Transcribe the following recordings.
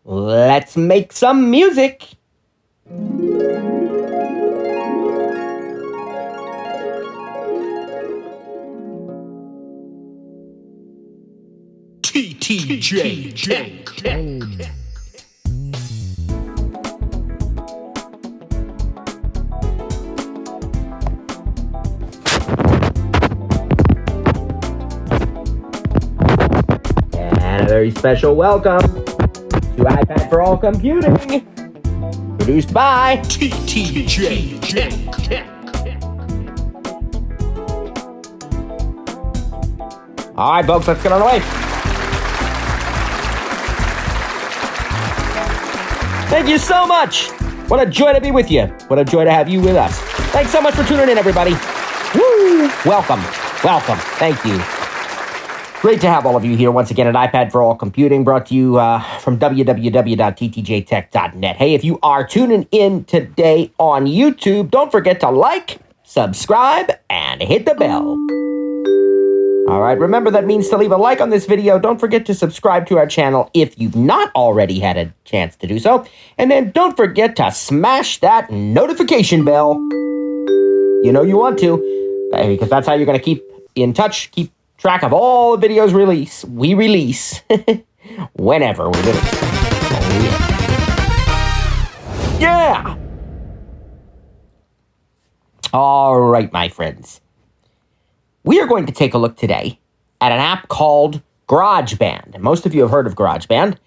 Let's make some music. TTJ Tech. And a very special welcome to iPad for All Computing, produced by TTJ Tech. All right, folks, let's get on the way. Thank you so much. What a joy to be with you. What a joy to have you with us. Thanks so much for tuning in, everybody. Woo! Welcome. Thank you. Great to have all of you here once again at iPad for All Computing, brought to you from www.ttjtech.net. Hey, if you are tuning in today on YouTube, don't forget to like, subscribe, and hit the bell. All right, remember that means to leave a like on this video. Don't forget to subscribe to our channel if you've not already had a chance to do so. And then don't forget to smash that notification bell. You know you want to, because that's how you're going to keep in touch, keep track of all the videos we release whenever we release. Oh, yeah! All right, my friends. We are going to take a look today at an app called GarageBand. And most of you have heard of GarageBand,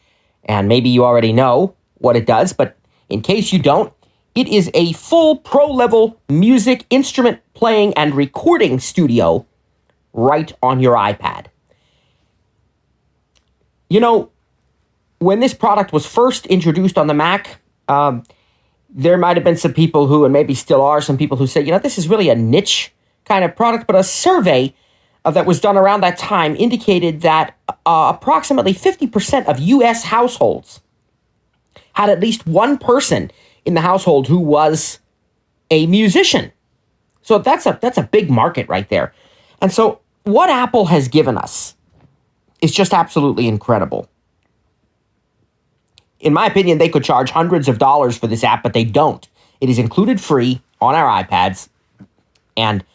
and maybe you already know what it does, but in case you don't, it is a full pro-level music instrument playing and recording studio right on your iPad. You know, when this product was first introduced on the Mac, there might have been some people who, and maybe still are, some people who say, you know, this is really a niche kind of product, but a survey that was done around that time indicated that approximately 50% of U.S. households had at least one person in the household who was a musician. So that's a big market right there. And so what Apple has given us is just absolutely incredible. In my opinion, they could charge hundreds of dollars for this app, but they don't. It is included free on our iPads and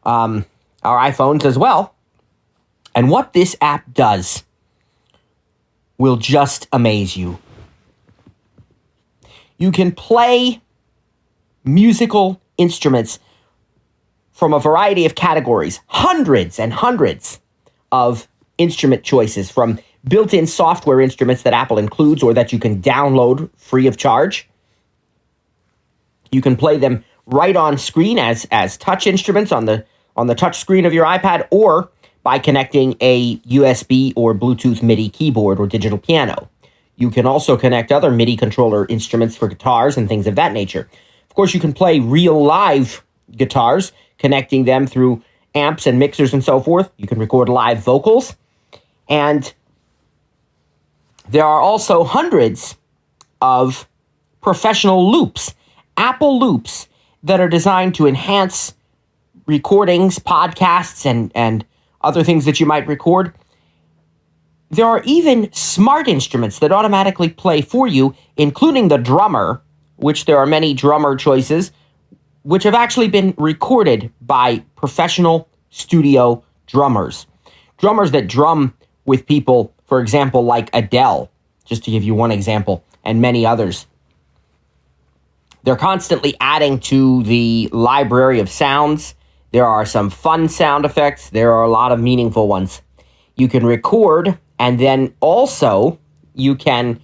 our iPhones as well. And what this app does will just amaze you. You can play musical instruments from a variety of categories, hundreds and hundreds of instrument choices, from built-in software instruments that Apple includes or that you can download free of charge. You can play them right on screen as touch instruments on the touch screen of your iPad, or by connecting a USB or Bluetooth MIDI keyboard or digital piano. You can also connect other MIDI controller instruments for guitars and things of that nature. Of course, you can play real live guitars, connecting them through amps and mixers and so forth. You can record live vocals. And there are also hundreds of professional loops, Apple loops, that are designed to enhance recordings, podcasts, and other things that you might record. There are even smart instruments that automatically play for you, including the drummer, which there are many drummer choices, which have actually been recorded by professional studio drummers. Drummers that drum with people, for example, like Adele, just to give you one example, and many others. They're constantly adding to the library of sounds. There are some fun sound effects. There are a lot of meaningful ones. You can record, and then also you can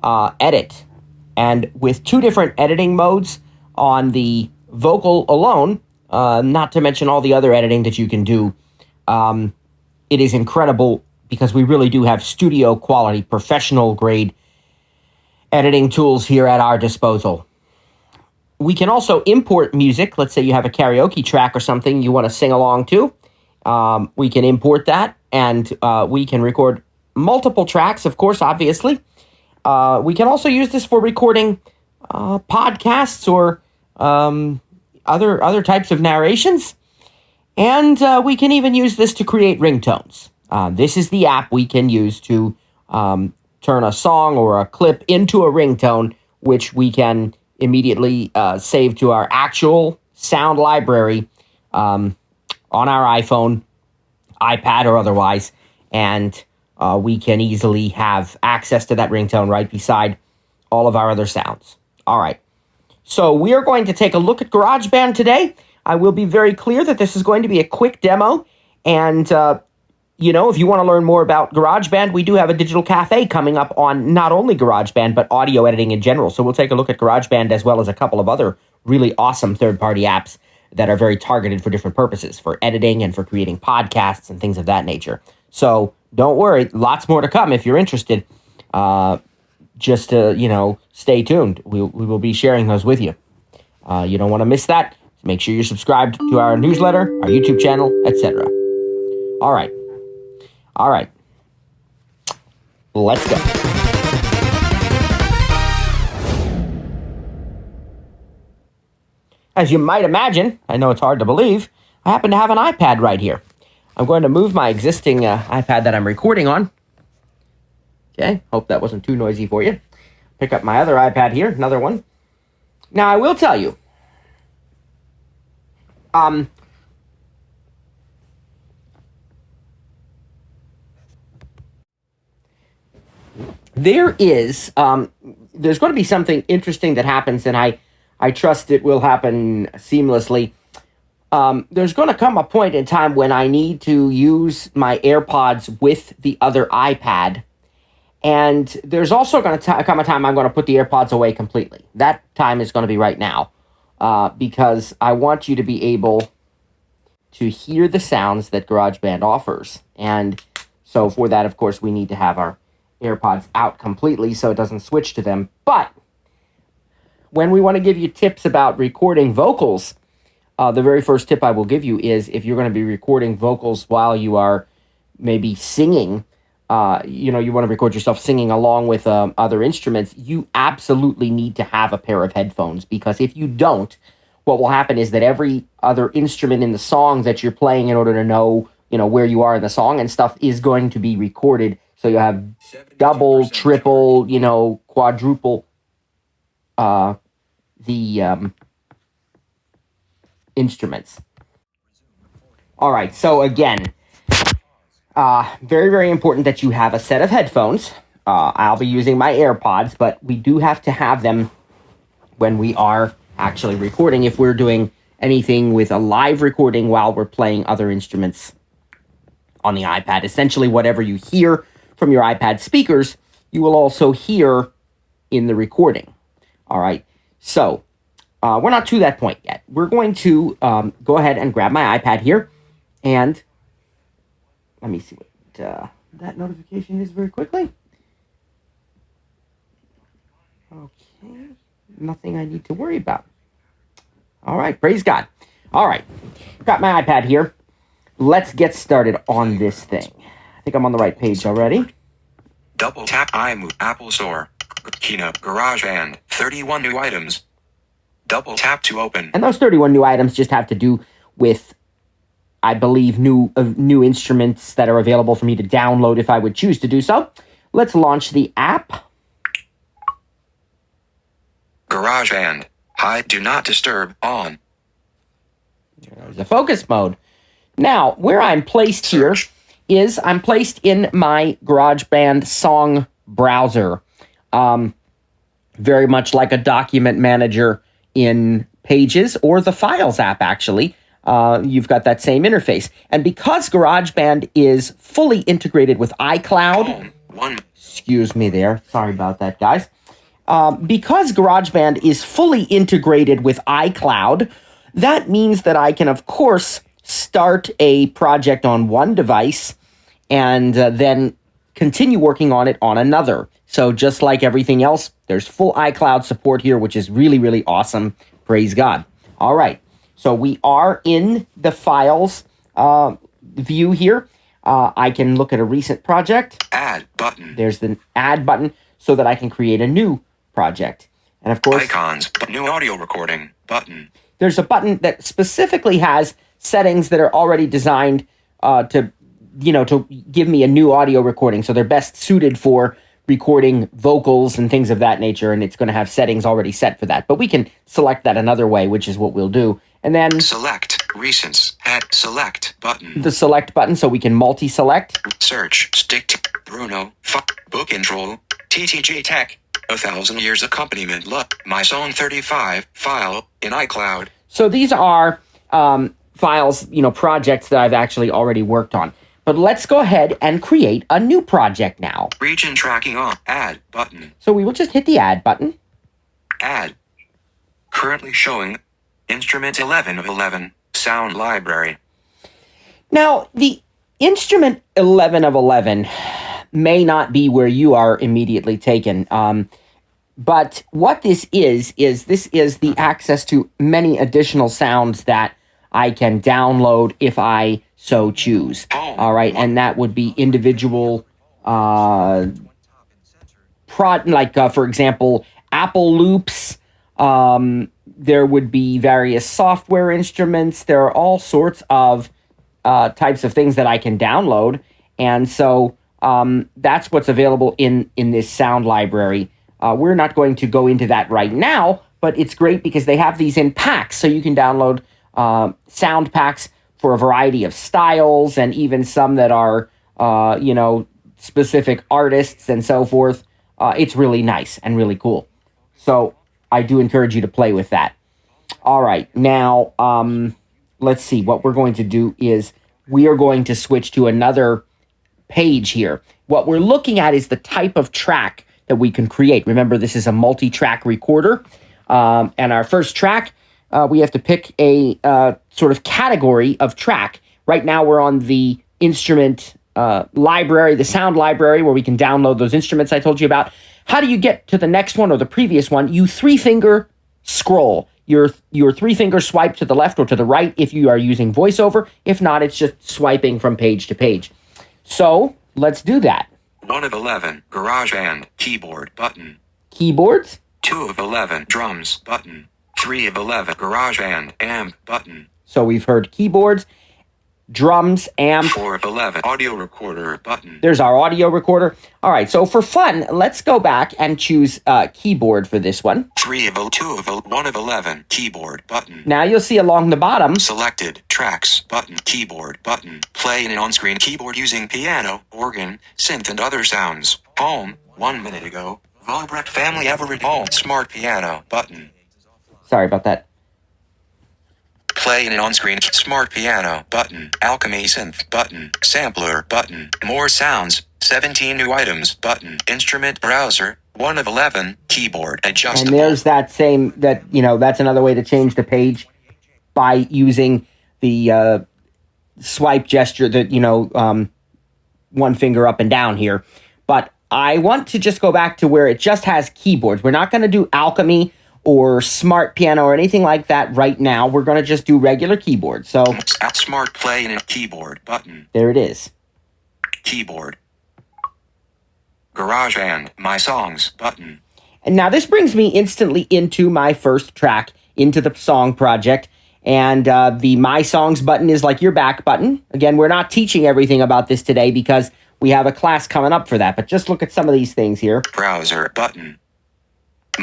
edit. And with two different editing modes on the vocal alone, not to mention all the other editing that you can do, it is incredible because we really do have studio quality, professional grade editing tools here at our disposal. We can also import music. Let's say you have a karaoke track or something you want to sing along to. We can import that, and we can record multiple tracks, of course, obviously. We can also use this for recording podcasts or other types of narrations. And we can even use this to create ringtones. This is the app we can use to turn a song or a clip into a ringtone, which we can immediately save to our actual sound library on our iPhone, iPad, or otherwise, and we can easily have access to that ringtone right beside all of our other sounds. All right. So we are going to take a look at GarageBand today. I will be very clear that this is going to be a quick demo. And, if you want to learn more about GarageBand, we do have a digital cafe coming up on not only GarageBand, but audio editing in general. So we'll take a look at GarageBand as well as a couple of other really awesome third-party apps that are very targeted for different purposes, for editing and for creating podcasts and things of that nature. So don't worry, lots more to come if you're interested. Just to, stay tuned. We will be sharing those with you. You don't want to miss that. Make sure you're subscribed to our newsletter, our YouTube channel, etc. All right. Let's go. As you might imagine, I know it's hard to believe, I happen to have an iPad right here. I'm going to move my existing iPad that I'm recording on. Okay, hope that wasn't too noisy for you. Pick up my other iPad here, another one. Now, I will tell you, there's going to be something interesting that happens, and I trust it will happen seamlessly. There's going to come a point in time when I need to use my AirPods with the other iPad. And there's also going to come a time I'm going to put the AirPods away completely. That time is going to be right now, because I want you to be able to hear the sounds that GarageBand offers. And so for that, of course, we need to have our AirPods out completely so it doesn't switch to them. But when we want to give you tips about recording vocals, the very first tip I will give you is if you're going to be recording vocals while you are maybe singing, you want to record yourself singing along with other instruments, you absolutely need to have a pair of headphones, because if you don't, what will happen is that every other instrument in the song that you're playing in order to know, where you are in the song and stuff is going to be recorded. So you have double, triple, quadruple the instruments. All right, so again, very, very important that you have a set of headphones. I'll be using my AirPods, but we do have to have them when we are actually recording, if we're doing anything with a live recording while we're playing other instruments on the iPad. Essentially, whatever you hear from your iPad speakers, you will also hear in the recording. All right, so we're not to that point yet. We're going to go ahead and grab my iPad here, and let me see what that notification is very quickly. Okay, nothing I need to worry about. All right, praise God. All right, got my iPad here. Let's get started on this thing. I think I'm on the right page already. Double tap iMove Apple Store. Keynote GarageBand. 31 new items. Double tap to open. And those 31 new items just have to do with, I believe, new instruments that are available for me to download if I would choose to do so. Let's launch the app. GarageBand. Hide Do Not Disturb on. There's the focus mode. Now, where I'm placed here is I'm placed in my GarageBand song browser. Very much like a document manager in Pages or the Files app, actually. You've got that same interface. And because GarageBand is fully integrated with iCloud... Excuse me there. Sorry about that, guys. Because GarageBand is fully integrated with iCloud, that means that I can, of course, start a project on one device and then continue working on it on another. So just like everything else, there's full iCloud support here, which is really, really awesome. Praise God. All right. So we are in the Files view here. I can look at a recent project. Add button. There's the Add button so that I can create a new project. And of course, Icons. New audio recording button. There's a button that specifically has settings that are already designed to give me a new audio recording. So they're best suited for recording vocals and things of that nature, and it's going to have settings already set for that. But we can select that another way, which is what we'll do. And then Select recents. Head select button. the select button, so we can multi-select. Search. Stick to Bruno. Book intro. TTJ Tech. 1,000 Years Accompaniment. My Song 35 file in iCloud. So these are files, projects that I've actually already worked on. But let's go ahead and create a new project now. Region tracking on. Add button. So we will just hit the add button. Add. Currently showing instrument 11 of 11. Sound library. Now, the instrument 11 of 11 may not be where you are immediately taken. But what this is the access to many additional sounds that I can download if I so choose. All right, and that would be individual for example, Apple loops. There would be various software instruments. There are all sorts of types of things that I can download, and so that's what's available in this sound library. We're not going to go into that right now, but it's great because they have these in packs, so you can download sound packs for a variety of styles, and even some that are, specific artists and so forth. It's really nice and really cool. So I do encourage you to play with that. All right, now let's see. What we're going to do is we are going to switch to another page here. What we're looking at is the type of track that we can create. Remember, this is a multi-track recorder. And our first track, we have to pick a sort of category of track. Right now, we're on the instrument library, the sound library, where we can download those instruments I told you about. How do you get to the next one or the previous one? You three-finger scroll. Your three-finger swipe to the left or to the right if you are using VoiceOver. If not, it's just swiping from page to page. So let's do that. 1 of 11. GarageBand. Keyboard button. Keyboards. 2 of 11. Drums button. 3 of 11. GarageBand. Amp button. So we've heard keyboards, drums, amp. 4 of 11. Audio recorder button. There's our audio recorder. All right, so for fun, let's go back and choose keyboard for this one. 3 of 2 of 1 of 11. Keyboard button. Now you'll see along the bottom. Selected. Tracks button. Keyboard button. Play in an on-screen keyboard using piano, organ, synth, and other sounds. Home. 1 minute ago. Volbrek Family Everett Home. Smart piano button. Sorry about that. Play in an on-screen smart piano button. Alchemy synth button. Sampler button. More sounds. 17 new items button. Instrument browser. 1 of 11. Keyboard adjustable. And there's that's another way to change the page by using the swipe gesture that, one finger up and down here. But I want to just go back to where it just has keyboards. We're not going to do Alchemy or smart piano or anything like that right now. We're going to just do regular keyboard. So Smart play in a keyboard button. there it is. Keyboard. GarageBand. My songs button. And now this brings me instantly into my first track, into the song project. And the My Songs button is like your back button. Again, we're not teaching everything about this today because we have a class coming up for that. But just look at some of these things here. Browser button.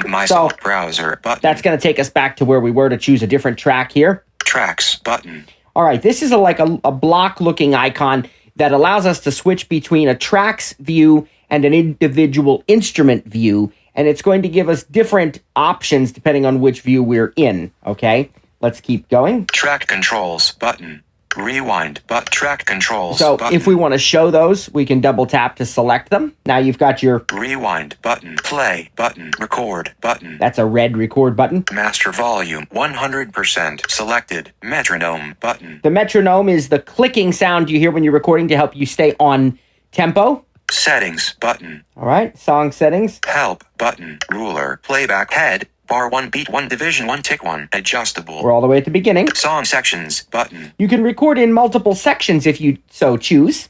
My song browser button. That's going to take us back to where we were to choose a different track here. Tracks button. All right, this is like a block-looking icon that allows us to switch between a tracks view and an individual instrument view, and it's going to give us different options depending on which view we're in, okay? Let's keep going. Track controls button. Rewind but track controls So button. if we want to show those, we can double tap to select them. Now you've got your, Rewind button. Play button. Record button. that's a red record button. Master volume 100% selected. Metronome button. The metronome is the clicking sound you hear when you're recording to help you stay on tempo. Settings button. All right, song settings. Help button. Ruler. Playback head. Bar 1 beat 1 division 1 tick 1. Adjustable. We're all the way at the beginning. Song sections button. You can record in multiple sections if you so choose.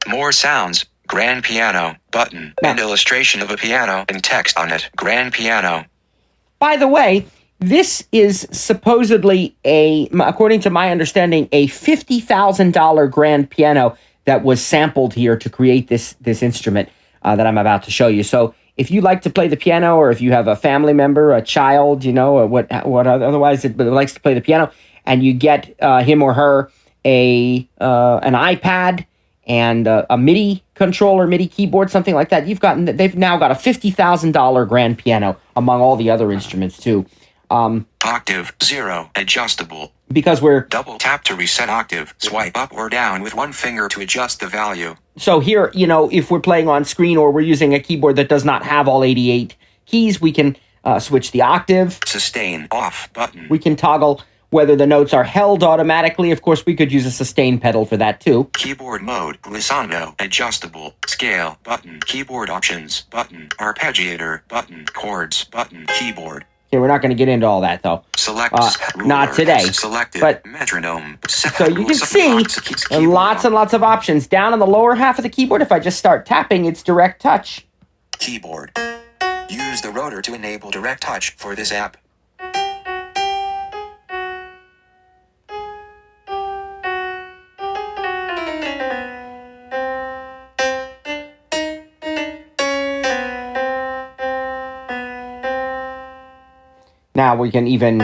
More sounds. Grand piano button. Now- And illustration of a piano and text on it. Grand piano. By the way, this is supposedly according to my understanding, a $50,000 grand piano that was sampled here to create this instrument. that I'm about to show you. So if you like to play the piano, or if you have a family member, a child, or what otherwise that likes to play the piano, and you get him or her an iPad and a MIDI controller, MIDI keyboard, something like that, they've now got a $50,000 grand piano among all the other instruments too. Octave 0 adjustable. Because we're Double tap to reset octave. Swipe up or down with one finger to adjust the value. So here, if we're playing on screen or we're using a keyboard that does not have all 88 keys, we can switch the octave. Sustain off button. We can toggle whether the notes are held automatically. Of course, we could use a sustain pedal for that too. Keyboard mode, glissando, adjustable, scale, button, keyboard options, button, arpeggiator, button, chords, button, keyboard. Okay, we're not going to get into all that though. Select ruler, not today. Selected, but metronome. So you can see lots and lots of options. Down on the lower half of the keyboard, if I just start tapping, it's direct touch. Keyboard. Use the rotor to enable direct touch for this app. Now we can even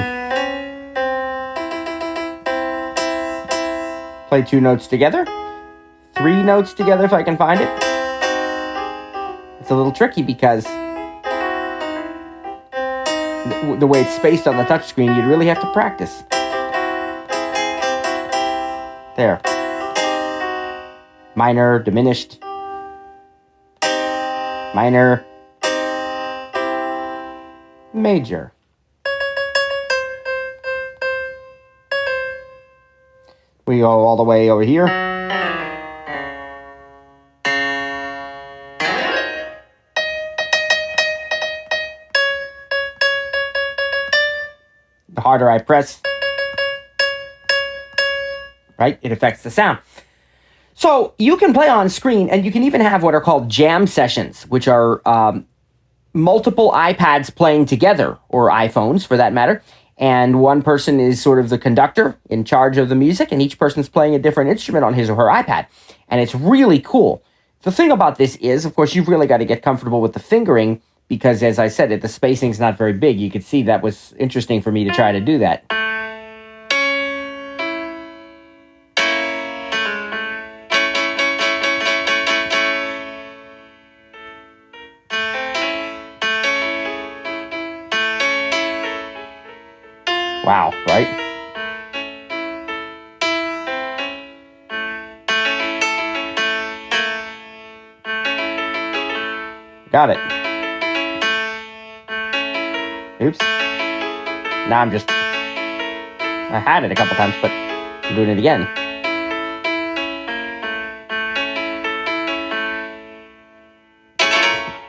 play 2 notes together, 3 notes together if I can find it. It's a little tricky because the way it's spaced on the touchscreen, you'd really have to practice. There. Minor, diminished. Minor. Major. We go all the way over here. The harder I press, right, it affects the sound. So you can play on screen, and you can even have what are called jam sessions, which are multiple iPads playing together, or iPhones for that matter. And one person is sort of the conductor in charge of the music, and each person's playing a different instrument on his or her iPad. And it's really cool. The thing about this is, of course, you've really got to get comfortable with the fingering, because as I said, the spacing's not very big. You could see that was interesting for me to try to do that. Wow, right? Got it. Oops. Now I had it a couple times, but I'm doing it again.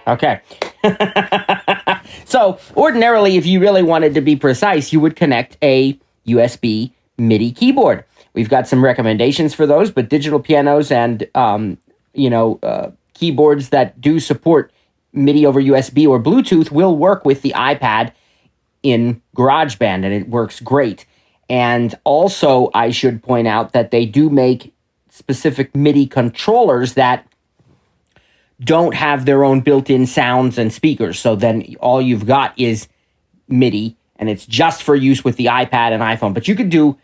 Okay. So ordinarily, if you really wanted to be precise, you would connect a USB MIDI keyboard. We've got some recommendations for those, but digital pianos and keyboards that do support MIDI over USB or Bluetooth will work with the iPad in GarageBand, and it works great. And also, I should point out that they do make specific MIDI controllers that don't have their own built-in sounds and speakers. So then all you've got is MIDI, and it's just for use with the iPad and iPhone. But you could do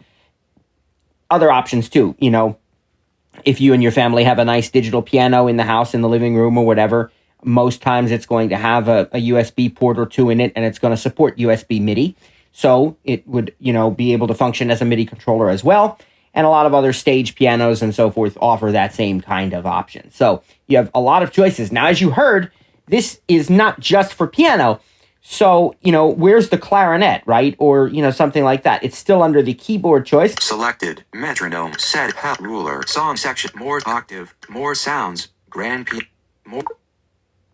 other options too. If you and your family have a nice digital piano in the house, in the living room or whatever, most times it's going to have a USB port or 2 in it, and it's going to support USB MIDI. So it would, be able to function as a MIDI controller as well. And a lot of other stage pianos and so forth offer that same kind of option. So you have a lot of choices. Now, as you heard, this is not just for piano. So, where's the clarinet, right? Or, something like that. It's still under the keyboard choice. Selected, metronome, set, hat, ruler, song section, more octave, more sounds, grand piano, more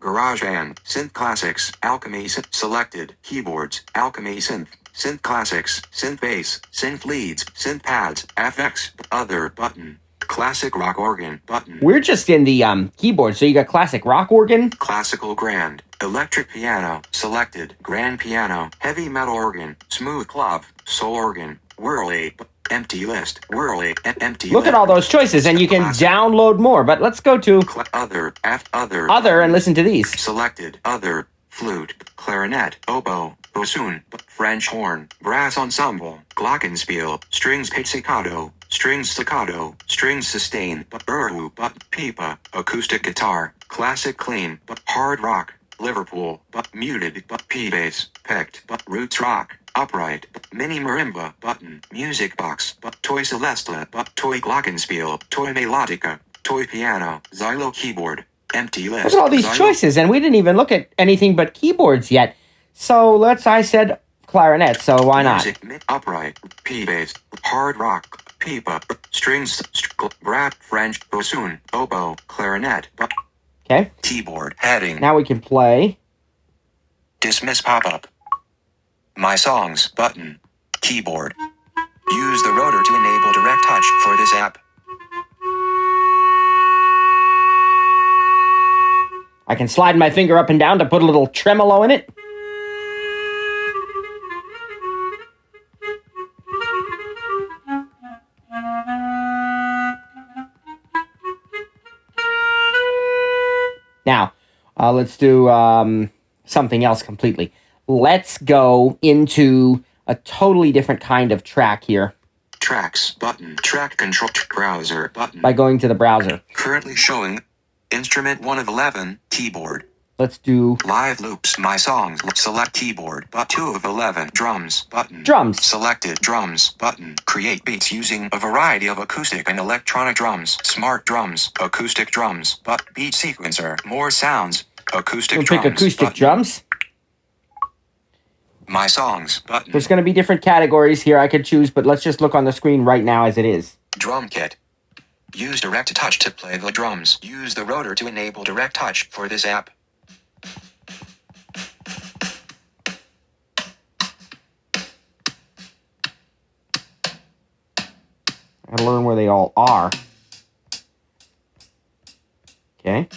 GarageBand, synth classics, alchemy, selected, keyboards, alchemy synth. Synth classics, synth bass, synth leads, synth pads, FX, other button, classic rock organ button. We're just in the keyboard, so you got classic rock organ. Classical grand, electric piano, selected, grand piano, heavy metal organ, smooth clav, soul organ, whirly, Empty list. Whirly. Empty Look at list. all those choices, and you can Classic. download more. But let's go to Other. Other. Other and listen to these. Selected. Other. Flute. Clarinet. Oboe. Bassoon. French horn. Brass ensemble. Glockenspiel. Strings pizzicato. Strings staccato. Strings sustain. Pipa. Acoustic guitar. Classic clean. Hard rock. Liverpool. Muted. P-bass. Pecked. Roots rock. Upright. Mini marimba. Music box. Toy celesta. Toy glockenspiel. Toy melodica. Toy piano. Xylo keyboard. Empty list. Look at all these choices, and we didn't even look at anything but keyboards yet. So I said clarinet, so why not? Music, upright, P-bass, hard rock, pipa, strings, brat, French, bassoon, oboe, clarinet. Okay. Keyboard, heading. Now we can play. Dismiss pop-up. My songs, button. Keyboard. Use the rotor to enable direct touch for this app. I can slide my finger up and down to put a little tremolo in it. Now, let's do something else completely. Let's go into a totally different kind of track here. Tracks, button. Track control, browser, button. By going to the browser. Currently showing instrument 1 of 11, keyboard. Let's do live loops, my songs, select keyboard, 2 of 11, drums, button. Drums. Selected drums, button. Create beats using a variety of acoustic and electronic drums, smart drums, acoustic drums, beat sequencer, more sounds, acoustic we'll drums. Pick acoustic button. drums. My songs, button. There's going to be different categories here I could choose, but let's just look on the screen right now as it is. Drum kit. Use direct touch to play the drums. Use the rotor to enable direct touch for this app. I gotta learn where they all are. Okay.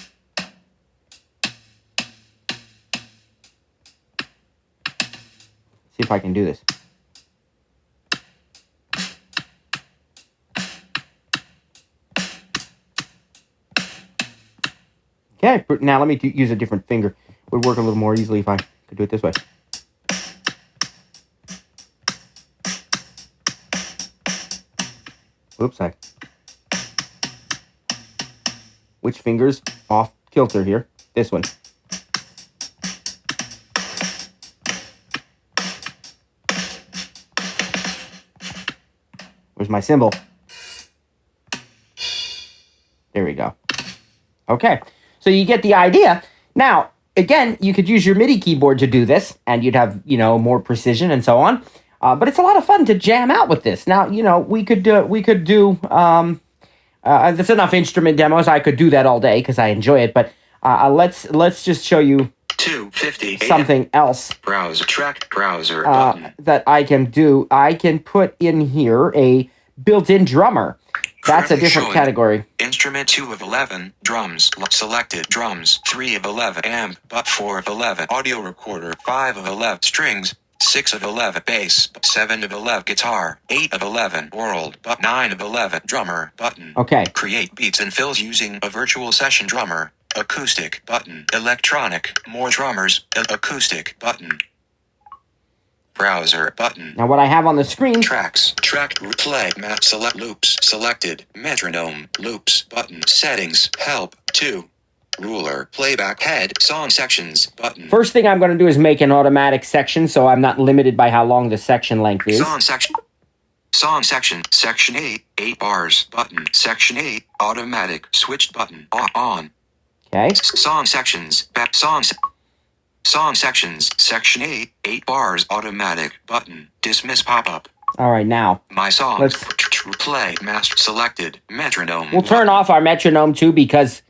See if I can do this. Okay, now let me use a different finger. It would work a little more easily if I could do it this way. Oops, which finger's off kilter here? This one. Where's my cymbal? There we go. Okay, so you get the idea. Now, again, you could use your MIDI keyboard to do this, and you'd have, more precision and so on. But it's a lot of fun to jam out with this. Now, we could do. There's enough instrument demos. I could do that all day because I enjoy it. But let's just show you 250 something else. Browser track browser button. That I can do. I can put in here a built-in drummer. That's a different category. Instrument 2 of 11, drums, selected drums, 3 of 11, amp, 4 of 11, audio recorder, 5 of 11, strings, 6 of 11, bass, 7 of 11, guitar, 8 of 11, world, 9 of 11, drummer, button. Okay. Create beats and fills using a virtual session drummer, acoustic, button, electronic, more drummers, acoustic, button. Browser button. Now what I have on the screen. Tracks, track, play, map, select loops, selected, metronome, loops, button, settings, help, 2. Ruler, playback, head, song sections, button. First thing I'm going to do is make an automatic section so I'm not limited by how long the section length is. Song section, section 8, 8 bars, button, section 8, automatic, switched button, on. Okay. Song sections, back songs. Song sections, section 8, 8 bars, automatic, button, dismiss pop-up. All right, now. My songs, play, master, selected, metronome. We'll turn off our metronome too because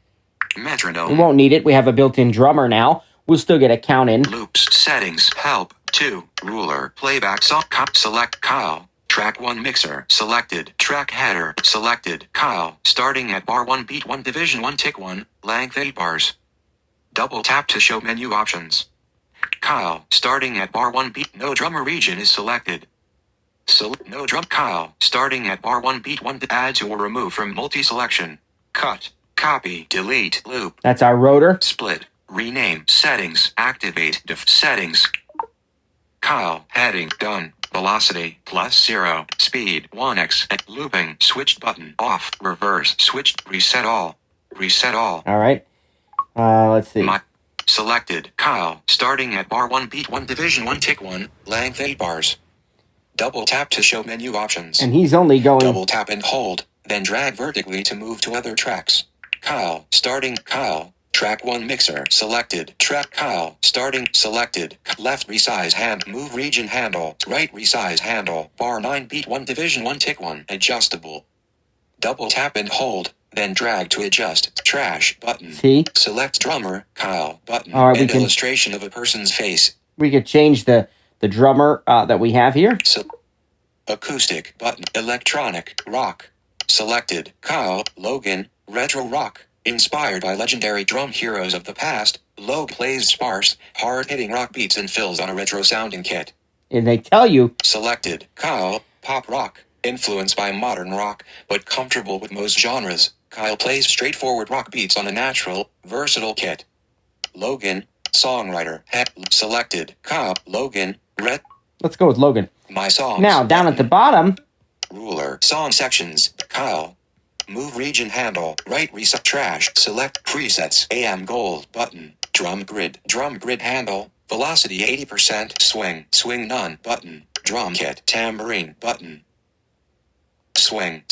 metronome. we won't need it. We have a built-in drummer now. We'll still get a count in. Loops, settings, help, 2, ruler, playback, song, select, Kyle. Track 1 mixer, selected, track header, selected, Kyle, starting at bar 1 beat 1 division 1 tick 1, length 8 bars. Double tap to show menu options. Kyle, starting at bar 1 beat, no drummer region is selected. So no drum Kyle. Starting at bar 1 beat 1 to add to or remove from multi-selection. Cut. Copy. Delete. Loop. That's our rotor. Split. Rename. Settings. Activate. Settings. Kyle. Heading. Done. Velocity. +0. Speed. 1x. Looping. Switched button. Off. Reverse. Switched. Reset all. Reset all. All right. Let's see. Selected. Kyle. Starting at bar 1 beat 1 division 1 tick 1. Length 8 bars. Double tap to show menu options. And he's only going... Double tap and hold. Then drag vertically to move to other tracks. Kyle. Starting. Kyle. Track 1 mixer. Selected. Track Kyle. Starting. Selected. Left resize hand. Move region handle. Right resize handle. Bar 9 beat 1 division 1 tick 1. Adjustable. Double tap and hold. Then drag to adjust. Trash button. See? Select drummer. Kyle button. All right, and illustration of a person's face. We could change the drummer that we have here. Acoustic button. Electronic rock. Selected. Kyle. Logan. Retro rock. Inspired by legendary drum heroes of the past, Logue plays sparse, hard-hitting rock beats and fills on a retro-sounding kit. And they tell you... Selected. Kyle. Pop rock. Influenced by modern rock, but comfortable with most genres. Kyle plays straightforward rock beats on a natural, versatile kit. Logan. Songwriter. Selected. Kyle. Logan. Let's go with Logan. My songs. Now, down at the bottom... Ruler. Song sections. Kyle. Move region handle. Right reset. Trash. Select presets. AM gold button. Drum grid handle. Velocity 80%. Swing none button. Drum kit. Tambourine button. Swing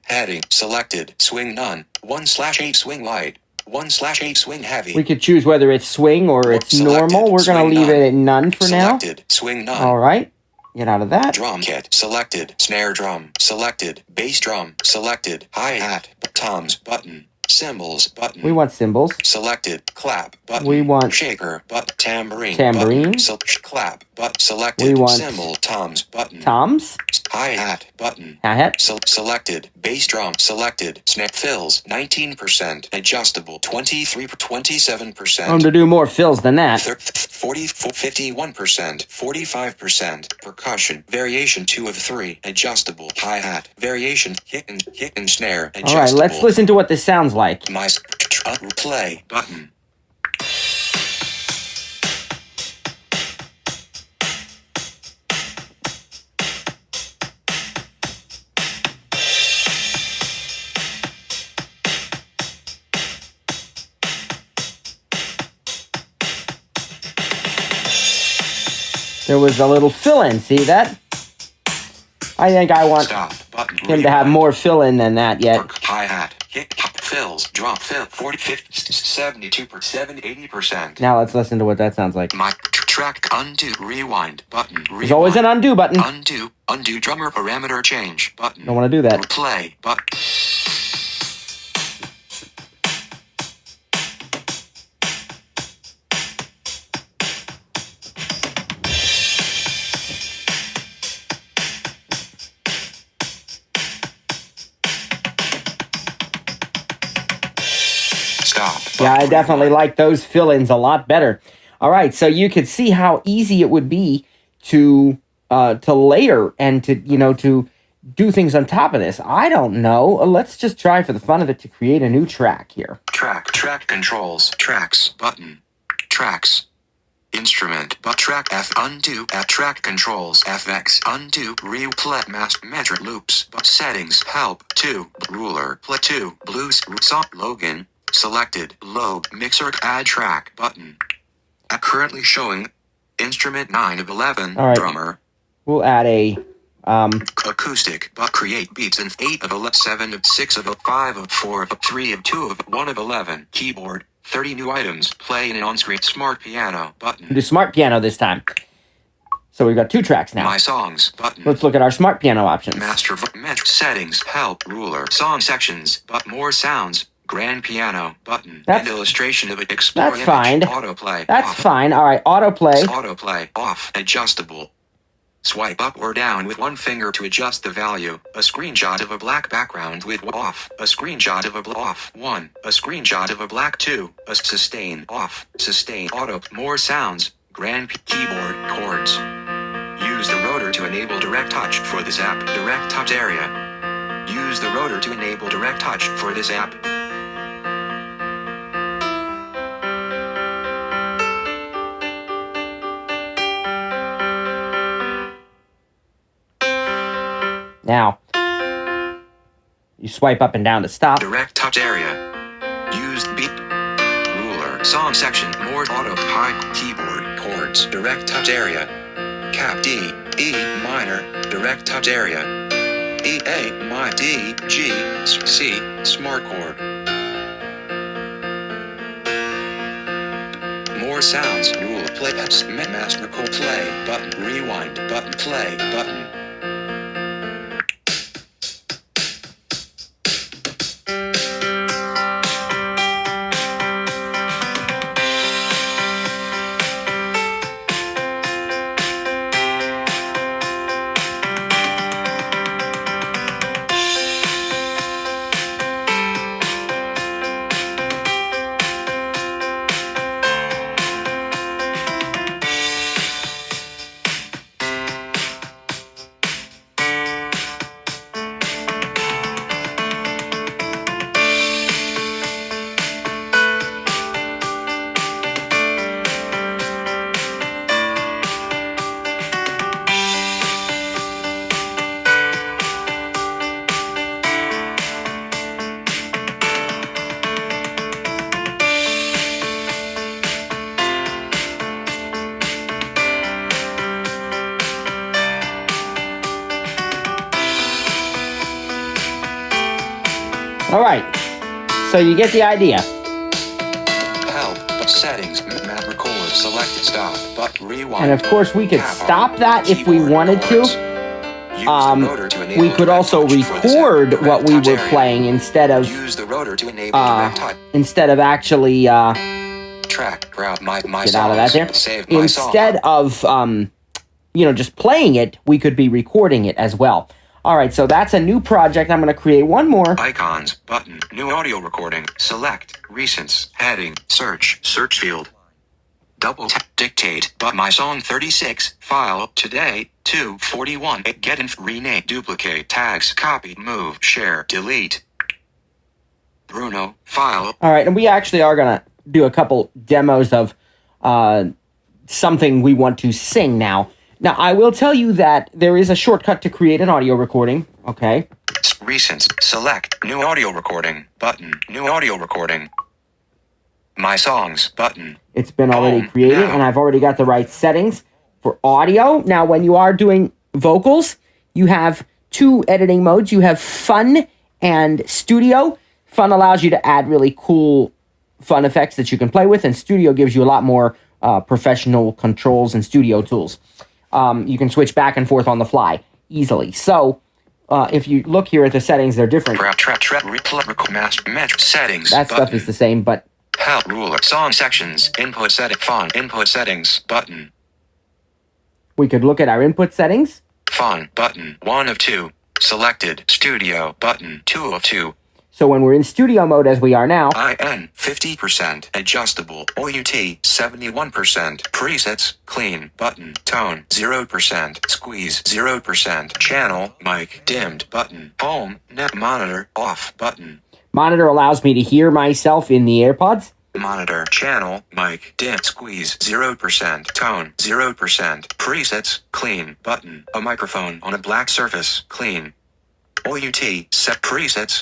heading. Selected. Swing none. 1/8 swing light. 1/8 swing heavy. We could choose whether it's swing or it's Selected. normal. We're going to leave it at none for Selected. now. Swing none. All right. Get out of that. Drum kit. Selected. Snare drum. Selected. Bass drum. Selected. Hi-hat. Toms button. Cymbals button. We want cymbals. Selected. Clap button. We want... shaker button. Tambourine. Tambourine. Clap button. Selected. We want... cymbal. Toms button. Toms. Hi-hat button. Hi-hat. Selected. Bass drum. Selected. Snare fills. 19%. Adjustable. 27%. I'm to do more fills than that. 51%. 45%. Percussion. Variation 2 of 3. Adjustable. Hi-hat. Variation. Kick and snare. Adjustable. All right, let's listen to what this sounds like. Play button. There was a little fill-in. See that? I think I want him to have more fill-in than that yet. Hi-hat. Kick. Fills. Drop. Fill. 40, 50, 72%, 80%. Now let's listen to what that sounds like. My track. Undo. Rewind. Button. Rewind. There's always an undo button. Undo drummer parameter change. Button. Don't want to do that. Play. Button. Stop. Yeah, I definitely like those fill-ins a lot better. All right, so you could see how easy it would be to layer and to do things on top of this. I don't know. Let's just try for the fun of it to create a new track here. Track controls. Tracks. Button. Tracks. Instrument. But track F. Undo. At track controls. FX. Undo. Replay. Master. Metric loops. But settings. Help. 2. Ruler. Play 2. Blues. Song. Logan. Selected. Lobe. Mixer. Add track. Button. Currently showing. Instrument 9 of 11. All right. Drummer. We'll add a... Acoustic, but create beats in 8 of 11, 7 of 6 of 5 of 4 of 3 of 2 of 1 of 11. Keyboard, 30 new items. Play in an on-screen smart piano button. Do smart piano this time. So we've got 2 tracks now. My songs button. Let's look at our smart piano options. Master metric settings, help, ruler, song sections, but more sounds. Grand piano button. And illustration of it. Explore that's fine. Autoplay. That's off. fine. All right, autoplay. Autoplay off. Adjustable. Swipe up or down with one finger to adjust the value. A screenshot of a black background with off. A screenshot of a off 1. A screenshot of a black 2. A sustain off. Sustain auto. More sounds. Grand keyboard chords. Use the rotor to enable direct touch for this app. Direct touch area. Use the rotor to enable direct touch for this app. Now, you swipe up and down to stop. Direct touch area. Use beat. Ruler. Song section. More auto. High. Keyboard. Chords. Direct touch area. Cap D. E minor. Direct touch area. E A my D G C. Smart chord. More sounds. Rule. Play. Master chord. Play. Button. Rewind. Button. Play. Button. All right, so you get the idea. Help. Settings. Map record. Selected stop. But rewind. And of course, we could Cap stop on. that if we Keyboard wanted chords. to. Use the rotor to enable We could direct also touch for this app. record Direct what we touch were area. playing instead of Use the rotor to enable direct touch. actually Track. Grab my get out of that there. Save my Instead song. of just playing it, we could be recording it as well. All right, so that's a new project. I'm going to create one more. Icons. Button. New audio recording. Select. Recents. Heading. Search. Search field. Double tap. Dictate. But my song 36. File. Today. 241. Get inf. Rename. Duplicate. Tags. Copy. Move. Share. Delete. Bruno. File. All right, and we actually are going to do a couple demos of something we want to sing now. Now, I will tell you that there is a shortcut to create an audio recording, okay? Recents. Select. New audio recording. Button. New audio recording. My songs. Button. It's been already Home created, now. and I've already got the right settings for audio. Now, when you are doing vocals, you have two editing modes. You have Fun and Studio. Fun allows you to add really cool fun effects that you can play with, and Studio gives you a lot more professional controls and studio tools. You can switch back and forth on the fly easily. So, if you look here at the settings, they're different. Settings. That stuff is the same, but Help. Ruler. Song sections. Input setting. Font. Input settings. Button. we could look at our input settings. Font. Button. 1 of 2. Selected. Studio. Button. 2 of 2. So when we're in studio mode, as we are now, IN 50%. Adjustable. OUT 71%. Presets. Clean. Button. Tone 0%. Squeeze 0%. Channel. Mic. Dimmed. Button. Home. Net. Monitor. Off. Button. monitor allows me to hear myself in the AirPods. Monitor. Channel. Mic. Dim. Squeeze 0%. Tone 0%. Presets. Clean. Button. A microphone on a black surface. Clean. OUT. Set presets.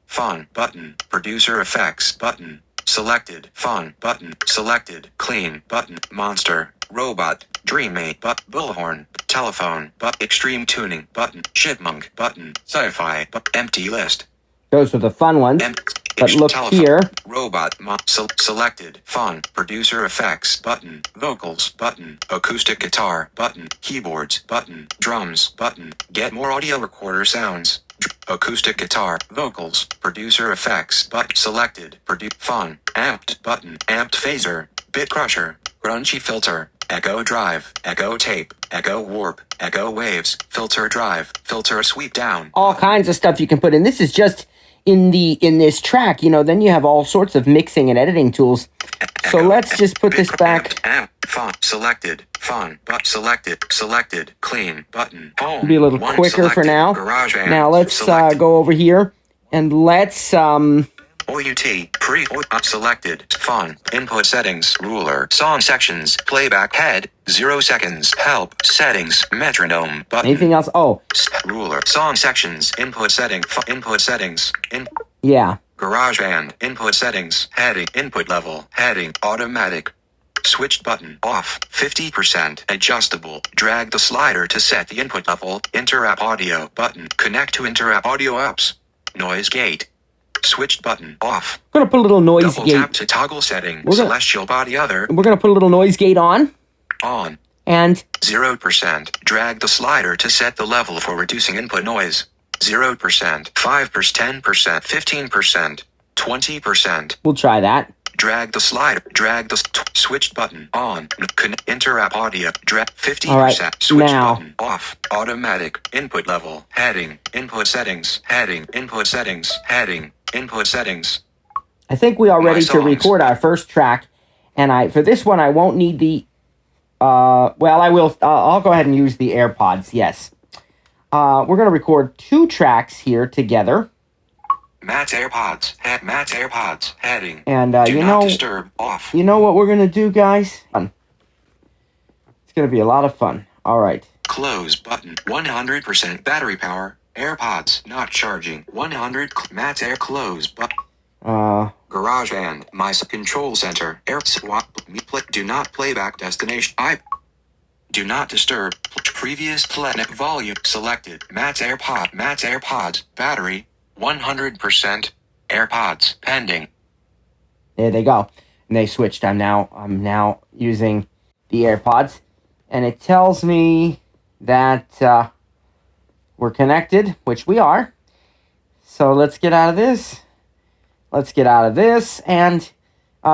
Fun. Button. Producer effects. Button. Selected. Fun. Button. Selected. Clean. Button. Monster. Robot. Dreammate. Bullhorn. Telephone. Extreme tuning. Button. Chipmunk. Button. Sci-fi. Empty list. Those are the fun ones. But look Telephone. here. Robot. Selected. Fun. Producer effects. Button. Vocals. Button. Acoustic guitar. Button. Keyboards. Button. Drums. Button. Get more audio recorder sounds. Acoustic guitar. Vocals. Producer effects. Selected. Fun. Amped. Button. Amped phaser. Bit crusher. Grungy filter. Echo drive. Echo tape. Echo warp. Echo waves. Filter drive. Filter sweep down. All kinds of stuff you can put in. This is just in this track, then you have all sorts of mixing and editing tools. So let's just put this back Fun. Selected. Fun. But selected. Clean. Button. Home. Be a little One quicker for selected. now. GarageBand. Now let's Select. go over here and let's OUT. Selected. Fun. Input settings. Ruler. Song sections. Playback head. 0 seconds. Help. Settings. Metronome. Button. anything else? Oh, Ruler. Song sections. Input setting. Input settings. yeah. GarageBand. Input settings. Heading. Input level. Heading. Automatic. Switched button. Off. 50%. Adjustable. Drag the slider to set the input level. Interapp audio. Button. Connect to Interapp audio apps. Noise gate. Switched button. Off. We're gonna put a little noise Double gate. tap to toggle setting. We're gonna- Celestial body other. We're gonna put a little noise gate on, On. and 0%. Drag the slider to set the level for reducing input noise. 0%. 5%. 10%. 15%. 20%. we'll try that. Drag the slider. Drag the switched button on. Interapp audio. Drag 50%. All right, Switch now. button off. Automatic. Input level. Heading. Input settings. Heading. Input settings. Heading. Input settings. I think we are ready to songs. record our first track, and for this one I won't need the. Well, I will. I'll go ahead and use the AirPods. Yes. We're gonna record 2 tracks here together. Matt's AirPods. Matt's AirPods. Heading. And Do you not know, disturb. Off. you know what we're gonna do, guys? It's gonna be a lot of fun. All right. Close button. 100% battery power. AirPods not charging. 100. Matt's Air close button. GarageBand. My control center. Air swap. Do not playback destination. Do not disturb. Previous planet volume selected. Matt's AirPods. Battery 100%. AirPods pending. There they go. And they switched. I'm now using the AirPods, and it tells me that we're connected, which we are. So let's get out of this. And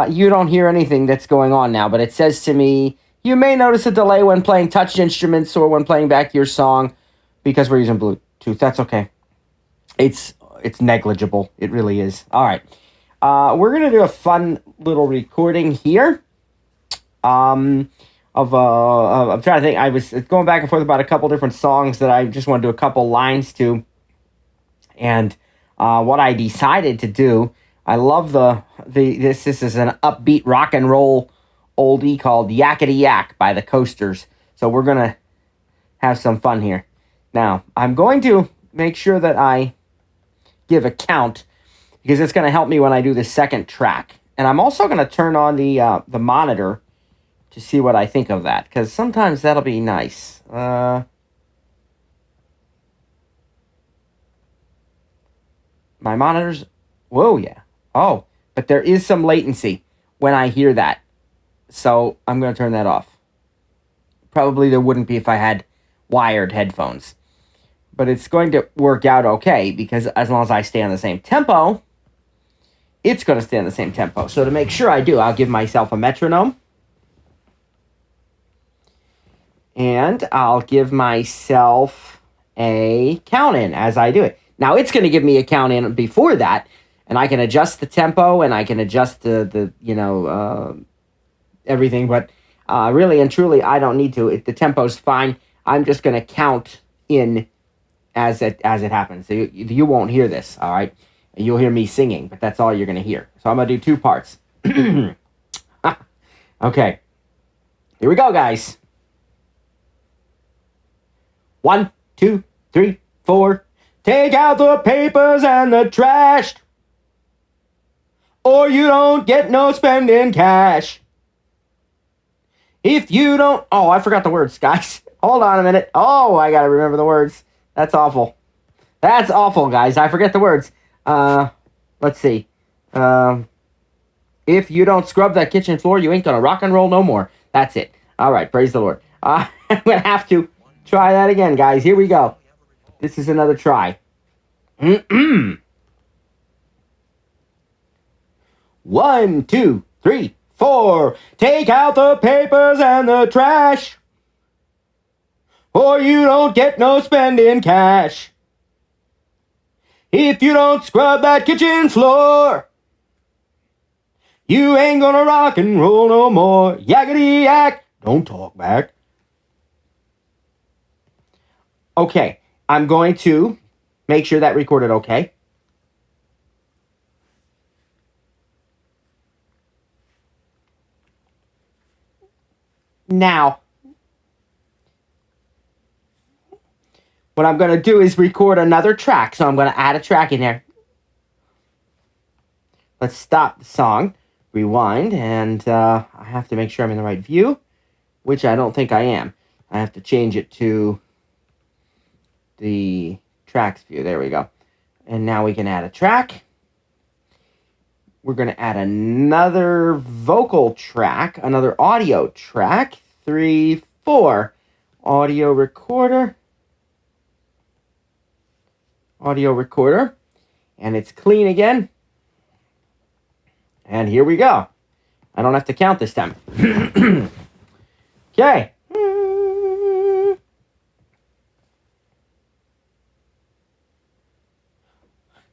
you don't hear anything that's going on now, but it says to me, you may notice a delay when playing touch instruments or when playing back your song because we're using Bluetooth. That's okay. It's negligible. It really is. All right. We're going to do a fun little recording here. I'm trying to think. I was going back and forth about a couple different songs that I just want to do a couple lines to. And what I decided to do, I love this is an upbeat rock and roll oldie called Yakety Yak by the Coasters. So we're going to have some fun here. Now, I'm going to make sure that I give a count because it's going to help me when I do the second track. And I'm also going to turn on the monitor to see what I think of that, because sometimes that'll be nice. My monitors, whoa, yeah. Oh, but there is some latency when I hear that. So I'm going to turn that off. Probably there wouldn't be if I had wired headphones. But it's going to work out okay, because as long as I stay on the same tempo, it's going to stay on the same tempo. So to make sure I do, I'll give myself a metronome. And I'll give myself a count in as I do it. Now it's going to give me a count in before that, and I can adjust the tempo and I can adjust the everything. But really and truly, I don't need to. The tempo's fine. I'm just going to count in as it happens. So you won't hear this, all right? You'll hear me singing, but that's all you're going to hear. So I'm going to do 2 parts. Okay. Here we go, guys. 1, 2, 3, 4. Take out the papers and the trash, or you don't get no spending cash. If you don't... Oh, I forgot the words, guys. Hold on a minute. Oh, I gotta remember the words. That's awful. That's awful, guys. I forget the words. Let's see. If you don't scrub that kitchen floor, you ain't gonna rock and roll no more. That's it. All right, praise the Lord. I'm gonna have to try that again, guys. Here we go. This is another try. 1, 2, 3, 4. Take out the papers and the trash, or you don't get no spending cash. If you don't scrub that kitchen floor, You ain't gonna rock and roll no more. Yakety yak. Don't talk back. Okay, I'm going to make sure that recorded okay. Now, what I'm going to do is record another track. So I'm going to add a track in there. Let's stop the song, rewind, and I have to make sure I'm in the right view, which I don't think I am. I have to change it to the tracks view. There we go. And now we can add a track. We're going to add another vocal track, another audio track. 3, 4. Audio recorder. Audio recorder. And it's clean again. And here we go. I don't have to count this time. Okay.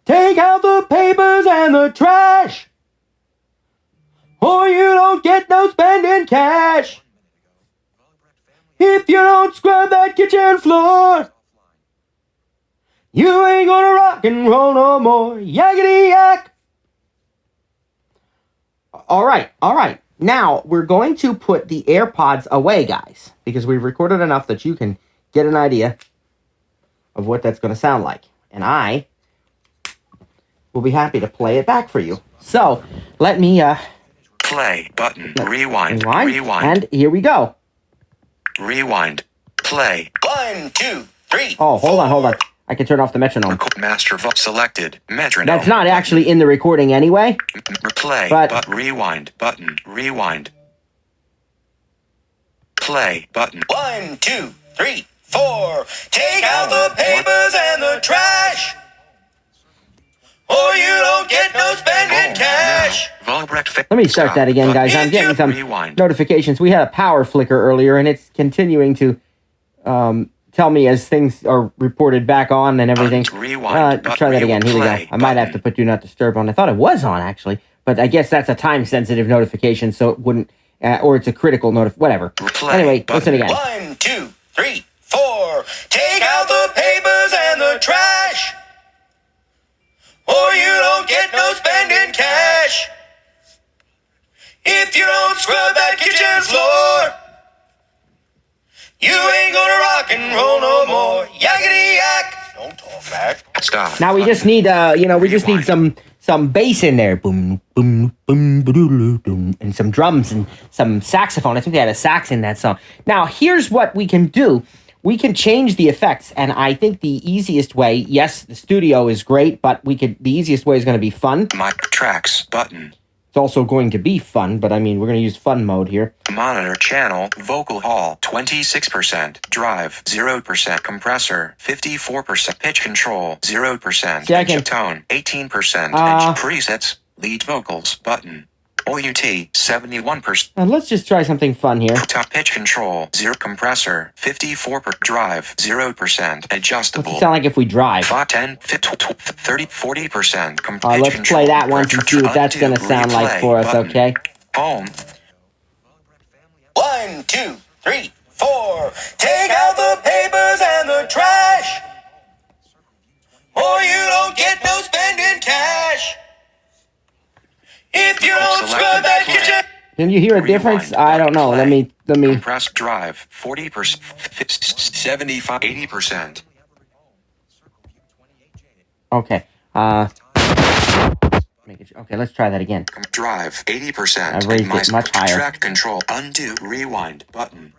Take out the papers and the trash, or you don't get no spending cash. If you don't scrub that kitchen floor, you ain't gonna rock and roll no more. Yakety yak. All right. Now we're going to put the AirPods away, guys, because we've recorded enough that you can get an idea of what that's going to sound like. And I will be happy to play it back for you. So let me Play button. Rewind. and here we go. Rewind. Play. 1, 2, 3. Oh, hold on. I can turn off the metronome. Master vote selected. Metronome. That's not actually in the recording anyway. Play. But rewind button. Rewind. Play button. 1, 2, 3, 4. Take out the papers and the trash, or you don't get no spending cash. Let me start that again, guys. I'm getting some notifications. We had a power flicker earlier, and it's continuing to tell me as things are reported back on and everything. Try that again. Here we go. I might have to put Do Not Disturb on. I thought it was on, actually. But I guess that's a time-sensitive notification, so it wouldn't... or it's a critical whatever. Anyway, listen again. 1, 2, 3, 4. Take out the papers and the trash, or you don't get no spending cash. If you don't scrub that kitchen floor, you ain't gonna rock and roll no more. Yakety yak. Don't talk back. Stop. Now we just need, we just need some bass in there. Boom, boom, boom, boom, and some drums and some saxophone. I think they had a sax in that song. Now, here's what we can do. We can change the effects, and I think the easiest way, yes, the studio is great, but the easiest way is going to be fun. Mic tracks button. It's also going to be fun, but I mean, we're going to use fun mode here. Monitor channel, vocal hall, 26%, drive, 0%, compressor, 54%, pitch control, 0%, Second. tone, 18%, and presets, lead vocals, button. OUT, 71%. Let's just try something fun here. Top pitch control, 0 compressor, 54%, drive, 0%, adjustable. What's it sound like if we drive? 5, 10, 30, 40%. Let's play that once and see what that's going to sound like for us, button. Okay? Home. 1, 2, 3, 4. Take out the papers and the trash, or you don't get no spending cash. If you don't scrub that kitchen. Can you hear a difference? I don't know. Let me. Compressed drive, 40%, 75, 80%. Okay. Okay, let's try that again. Drive, 80%. I raised it much higher. Track control, undo, rewind, button.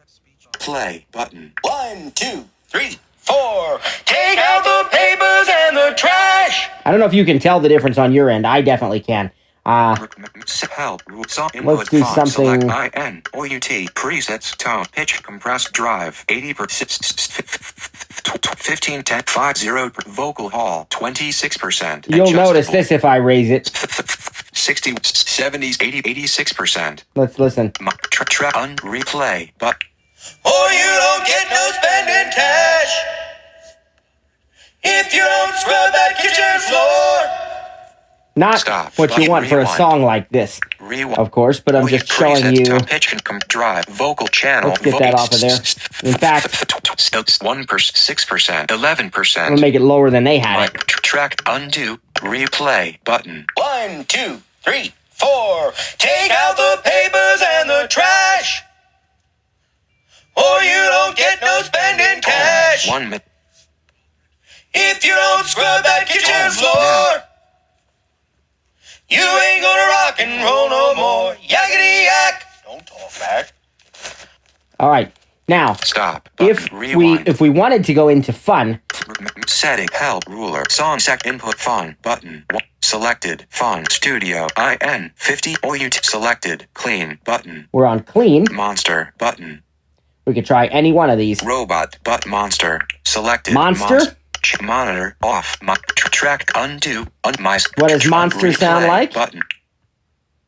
Play, button. 1, 2, 3, 4. Take out the papers and the trash. I don't know if you can tell the difference on your end. I definitely can. Help. Let's do something. Select IN, OUT, presets, tone, pitch, compressed drive, 80%, 15, 10, 5, 0, vocal hall, 26%. You'll notice this if I raise it. 60, 70s, 80, 86%. Let's listen. Track replay, but. Or you don't get no spending cash. If you don't scrub that kitchen floor, Not Stop. what you want for a Rewind. song like this, Rewind. of course, but I'm just showing you. Pitch can drive vocal channel. Let's get that off of there. In fact, 1%, 6%, 11%. I'm going to make it lower than they had it. Track, undo, replay button. 1, 2, 3, 4. Take out the papers and the trash, or you don't get no spending cash. 1 minute. If you don't scrub that kitchen floor, you ain't gonna rock and roll no more. Yakety yak. Don't talk back. All right. Now, Stop. Button. if we wanted to go into fun, Setting, help, ruler, song sec, input, fun, button, selected, fun, studio, IN, 50, selected, clean, button, we're on clean. monster, button, We could try any one of these. robot, monster, selected, Monster? Monitor, off, track, undo, What does monster sound like? Button.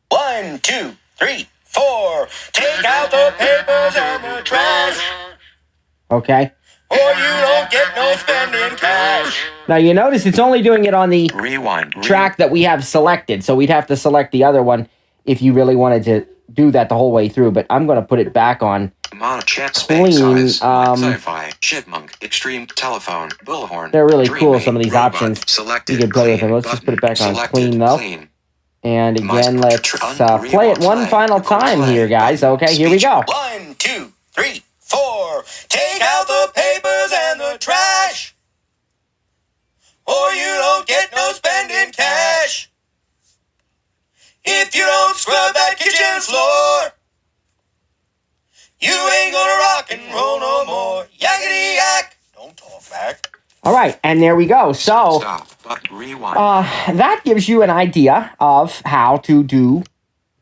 1, 2, 3, 4. Take out the papers and the trash, Okay. or you don't get no spending cash. Now you notice it's only doing it on the Rewind. track that we have selected, so we'd have to select the other one if you really wanted to do that the whole way through, but I'm going to put it back on clean. Sci-fi, chipmunk, extreme, telephone, bullhorn. They're really cool, dreaming, some of these robot, options. Selected, You can play with them. clean, Let's just put it back on selected, clean, though. clean. And again, Must- let's rewind, play it one play, final time play, here, guys. button, Okay, here we speech. go. 1, 2, 3, 4. Take out the papers and the trash, or you don't get no spending cash. If you don't scrub that kitchen floor, you ain't gonna rock and roll no more. Yakety yak. Don't talk back. All right, and there we go. So Stop. Button. Rewind. that gives you an idea of how to do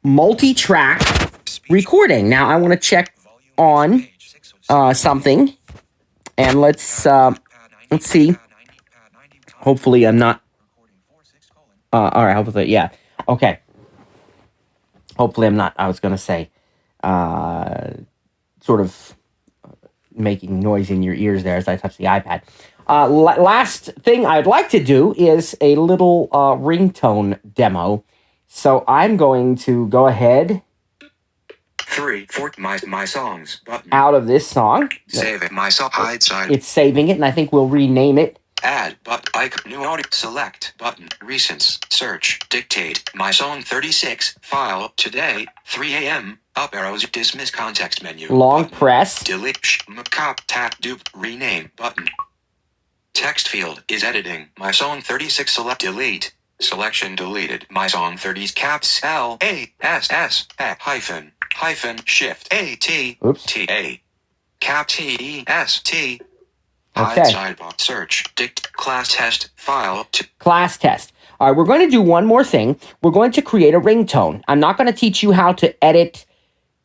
multi-track recording. Now I want to check on something, and let's see. Hopefully I'm not. All right. Hopefully, yeah. Okay. Hopefully I'm not. I was gonna say, sort of making noise in your ears there as I touch the iPad. Last thing I'd like to do is a little ringtone demo. So I'm going to go ahead 3, 4, my songs button. out of this song. Save it. My song. Hide side. It's saving it, and I think we'll rename it. Add but icon. New audio. Select button. Recents. Search. Dictate. My song 36. File. Today. 3 a.m. Up arrows. Dismiss context menu. Long button. press. Delete. Cop. Tap. Dupe. Rename button. Text field is editing. My song 36. Select. Delete. Selection deleted. My song 30s. Caps L A S S hyphen shift A T Oops. T A cap T E S T. Okay. Hide sidebar. Search. Dict. Class test. File. Class test. All right, we're going to do one more thing. We're going to create a ringtone. I'm not going to teach you how to edit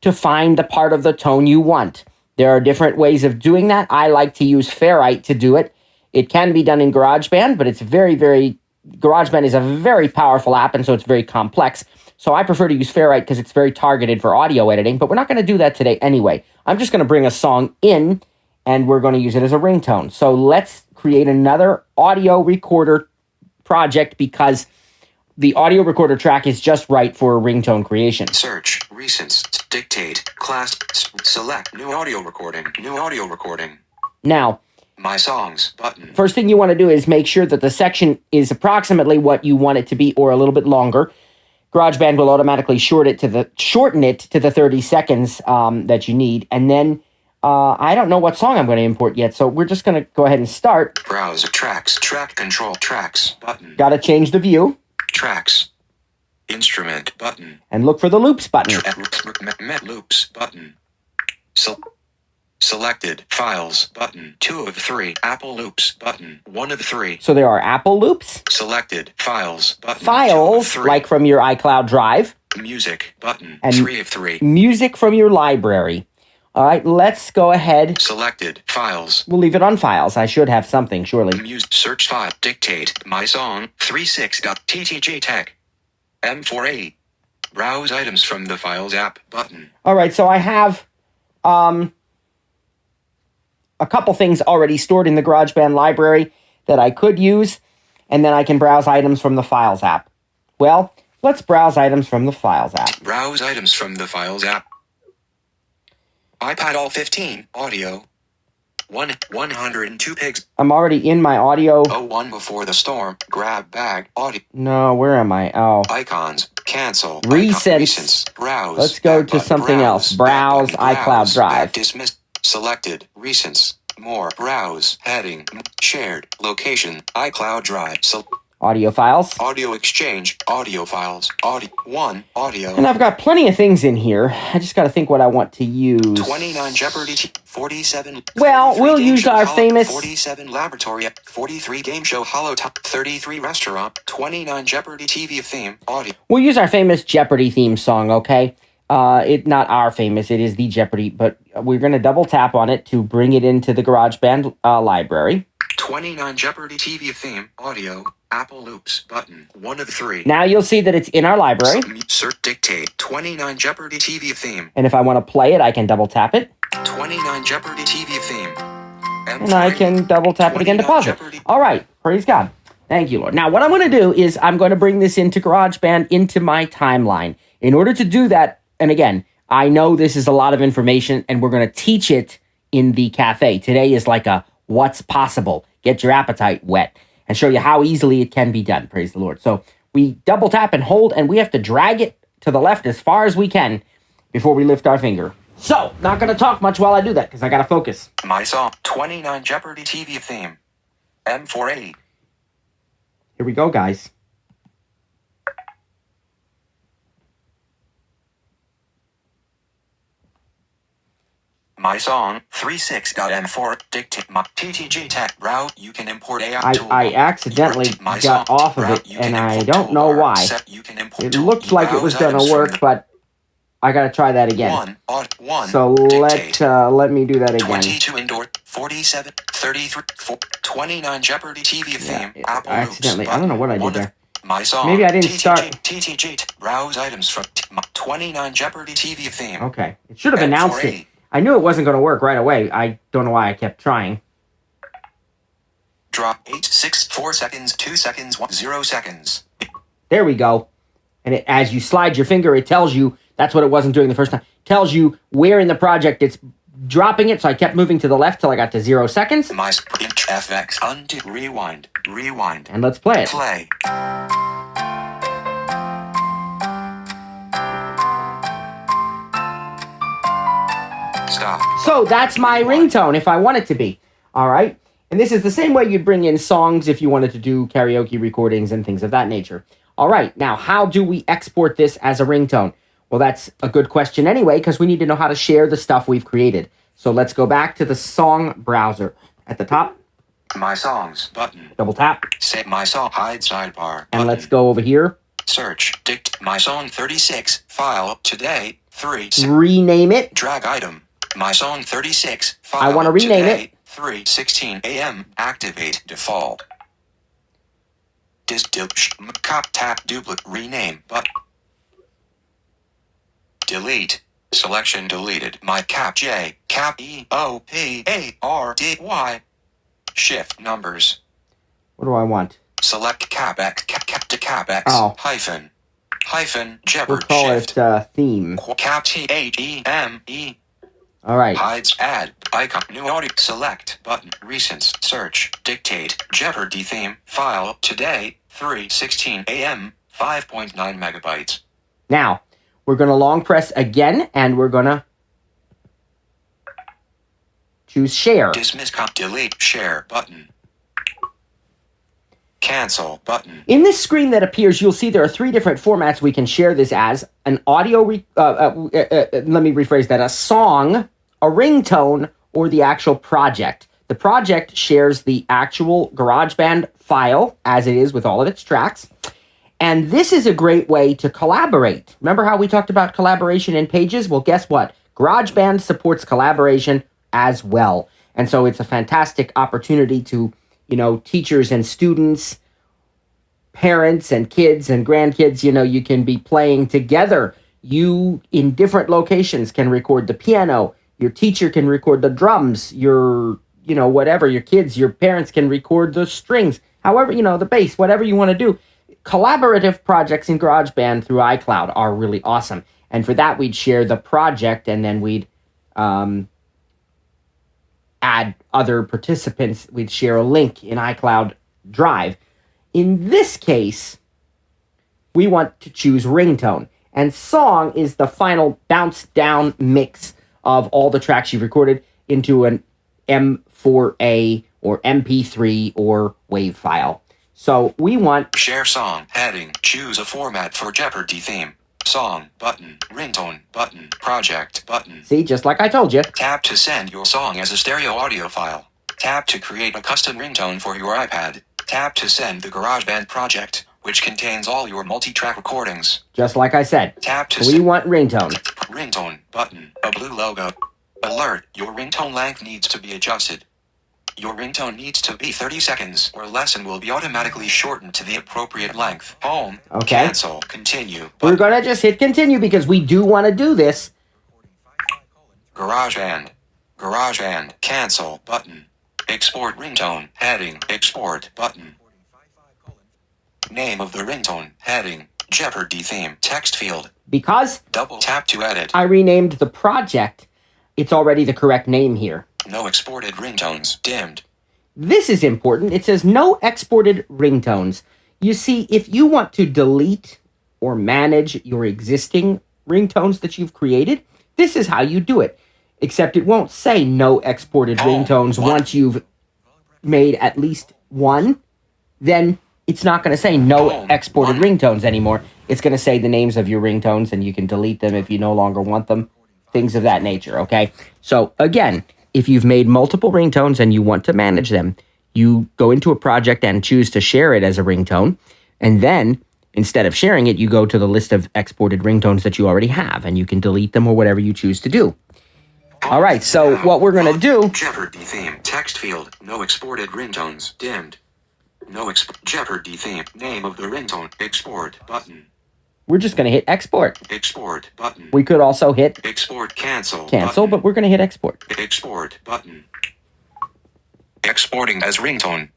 to find the part of the tone you want. There are different ways of doing that. I like to use Ferrite to do it. It can be done in GarageBand, but it's GarageBand is a very powerful app, and so it's very complex. So I prefer to use Ferrite because it's very targeted for audio editing, but we're not going to do that today anyway. I'm just going to bring a song in, and we're going to use it as a ringtone. So let's create another audio recorder project because the audio recorder track is just right for ringtone creation. Search. Recents. Dictate. Class. Select. New audio recording. New audio recording. Now, My songs button. first thing you want to do is make sure that the section is approximately what you want it to be or a little bit longer. GarageBand will automatically shorten it to the 30 seconds that you need. And then I don't know what song I'm going to import yet, so we're just going to go ahead and start. Browse tracks. Track control. Tracks button. Got to change the view Tracks. Instrument button. and look for the loops button. Met loops button. Selected files button. 2 of 3. Apple loops button. 1 of 3. So there are Apple loops, Selected files button. 2 of files 3. like from your iCloud Drive, Music button. And 3 of 3. music from your library. All right, let's go ahead. Selected files. We'll leave it on files. I should have something, surely. Music search file. Dictate. My song 36.ttj tech. M4A. Browse items from the files app button. All right, so I have a couple things already stored in the GarageBand library that I could use, and then I can browse items from the Files app. Well, let's browse items from the Files app. Browse items from the Files app. iPad All 15, audio. 102 pigs. I'm already in my audio. 01 before the storm. Grab bag. Audio. No, where am I? Oh. Icons. Cancel. Recents. Browse. Let's go to something else. Browse iCloud Drive. Dismissed. Selected. Recents. More. Browse. Heading. Shared. Location. iCloud Drive. Audio files. Audio exchange. Audio files. Audio. 1. Audio. And I've got plenty of things in here. I just got to think what I want to use. 29 Jeopardy. 47. Well, we'll use our famous... 47 Laboratory. 43 Game Show Hollow Top. 33 Restaurant. 29 Jeopardy TV theme. Audio. We'll use our famous Jeopardy theme song, okay? Not our famous, it is the Jeopardy, but we're going to double tap on it to bring it into the GarageBand library. 29 Jeopardy TV theme. Audio. Apple Loops button. 1 of 3. Now you'll see that it's in our library. Insert dictate. 29 Jeopardy TV theme. And if I want to play it, I can double tap it. 29 Jeopardy TV theme. And I can double tap it again to pause it. All right. Praise God. Thank you, Lord. Now, what I'm going to do is I'm going to bring this into GarageBand into my timeline. In order to do that, and again, I know this is a lot of information, and we're going to teach it in the cafe. Today is like a what's possible. Get your appetite wet. And show you how easily it can be done. Praise the Lord. So we double tap and hold, and we have to drag it to the left as far as we can before we lift our finger. So, not going to talk much while I do that, because I got to focus. My song, 29 Jeopardy TV theme. M48. Here we go, guys. My song, 36.m4, dictate my TTG tech route. You can import AI tool. I accidentally got off of it, and I don't know why. It looked like it was going to work, but I got to try that again. So let me do that again. 22 indoor, 47, 33, 29 Jeopardy TV theme. Yeah, Apple accidentally. I don't know what I did there. My song. Maybe I didn't start. TTG. Browse items from 29 Jeopardy TV theme. Okay. It should have announced it. I knew it wasn't going to work right away. I don't know why I kept trying. Drop 8, 6, 4 seconds, 2 seconds, 1, 0 seconds. There we go. And as you slide your finger, it tells you, that's what it wasn't doing the first time, tells you where in the project it's dropping it. So I kept moving to the left till I got to 0 seconds. My FX, undo, rewind. And let's play it. Play. Stop. So that's my ringtone if I want it to be. All right. And this is the same way you'd bring in songs if you wanted to do karaoke recordings and things of that nature. All right. Now, how do we export this as a ringtone? Well, that's a good question anyway, because we need to know how to share the stuff we've created. So let's go back to the song browser. At the top, My songs button. double tap. Save my song. Hide sidebar. And button. let's go over here. Search. Dict. My song 36. File. Today. 3. Rename it. Drag item. My song 36. File. I want to rename today, it. 3:16 a.m. Activate default. Cop tap duplicate rename but delete selection deleted. My cap J cap EOPARDY shift numbers. What do I want? Select cap X cap to cap X hyphen Jeopard We'll call shift it theme. cap THEME. All right. Hides add icon new audio select button recents search dictate Jeopardy theme file today 3:16 a.m. 5.9 megabytes. Now, we're going to long press again, and we're going to choose share. Dismiss delete share button. Cancel button. In this screen that appears, you'll see there are 3 different formats we can share this as. An audio, let me rephrase that, a song, a ringtone, or the actual project. The project shares the actual GarageBand file, as it is with all of its tracks. And this is a great way to collaborate. Remember how we talked about collaboration in Pages? Well, guess what? GarageBand supports collaboration as well. And so it's a fantastic opportunity to, teachers and students, parents and kids and grandkids, you can be playing together. You, in different locations, can record the piano. Your teacher can record the drums. Your, whatever, your kids, your parents can record the strings. However, the bass, whatever you want to do. collaborative projects in GarageBand through iCloud are really awesome. And for that, we'd share the project, and then we'd add other participants. We'd share a link in iCloud Drive. In this case, we want to choose ringtone. And song is the final bounce down mix of all the tracks you've recorded into an M4A or MP3 or WAV file. So we want Share song. Heading. Choose a format for Jeopardy theme. Song. Button. Ringtone. Button. Project. Button. see, just like I told you. Tap to send your song as a stereo audio file. Tap to create a custom ringtone for your iPad. Tap to send the GarageBand project, which contains all your multi-track recordings. Just like I said. Tap to We send want ringtone. ringtone button. A blue logo. Alert, your ringtone length needs to be adjusted. Your ringtone needs to be 30 seconds or less and will be automatically shortened to the appropriate length. Home. Okay. Cancel. Continue. We're going to just hit continue because we do want to do this. GarageBand. GarageBand. Cancel button. Export ringtone. Heading. Export button. Name of the ringtone. Heading. Jeopardy theme. Text field. Because Double tap to edit. I renamed the project, it's already the correct name here. No exported ringtones. Dimmed. This is important. It says no exported ringtones. You see, if you want to delete or manage your existing ringtones that you've created, this is how you do it. Except it won't say no exported ringtones once you've made at least one. Then it's not going to say no exported ringtones anymore. It's going to say the names of your ringtones, and you can delete them if you no longer want them. Things of that nature, okay? So, again, if you've made multiple ringtones and you want to manage them, you go into a project and choose to share it as a ringtone. And then, instead of sharing it, you go to the list of exported ringtones that you already have, and you can delete them or whatever you choose to do. All right, so what we're going to do... Jeopardy theme. Text field. No exported ringtones. Dimmed. No Jeopardy theme. Name of the ringtone. Export button. We're just going to hit export. Export button. We could also hit Export cancel. cancel, but we're going to hit export. Export button. Exporting as ringtone.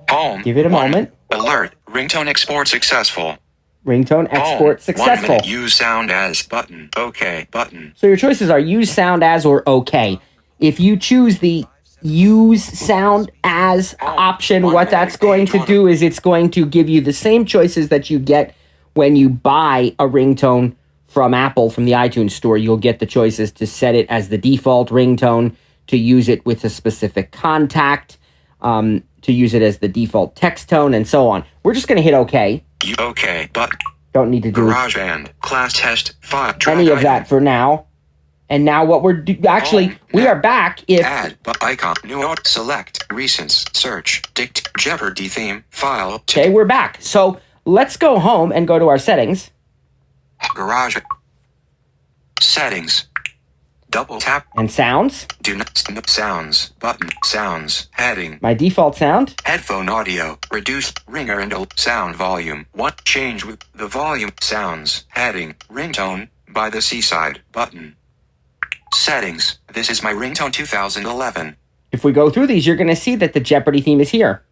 Home. Give it a moment. Alert. Ringtone export successful. Ringtone export Home. successful. 1 minute. Use sound as button. Okay button. So your choices are use sound as or okay. If you choose the use sound as option, what that's going to do is it's going to give you the same choices that you get when you buy a ringtone from Apple, from the iTunes store. You'll get the choices to set it as the default ringtone, to use it with a specific contact, to use it as the default text tone, and so on. We're just going to hit OK. Okay, but Don't need to do GarageBand class test 5 any of that for now. And now what we're actually, we are back if... Add icon. New out. Select. Recents. Search. Dict. Jeopardy theme. File. Okay, we're back. So let's go home and go to our settings. Garage. Settings. Double tap. And sounds. Do not. Sounds. Button. Sounds. Heading. My default sound. Headphone audio. Reduce. Ringer and sound volume. 1. Change with the volume. Sounds. Heading. Ringtone. By the seaside. Button. Settings. This is my ringtone 2011. If we go through these, you're going to see that the Jeopardy theme is here.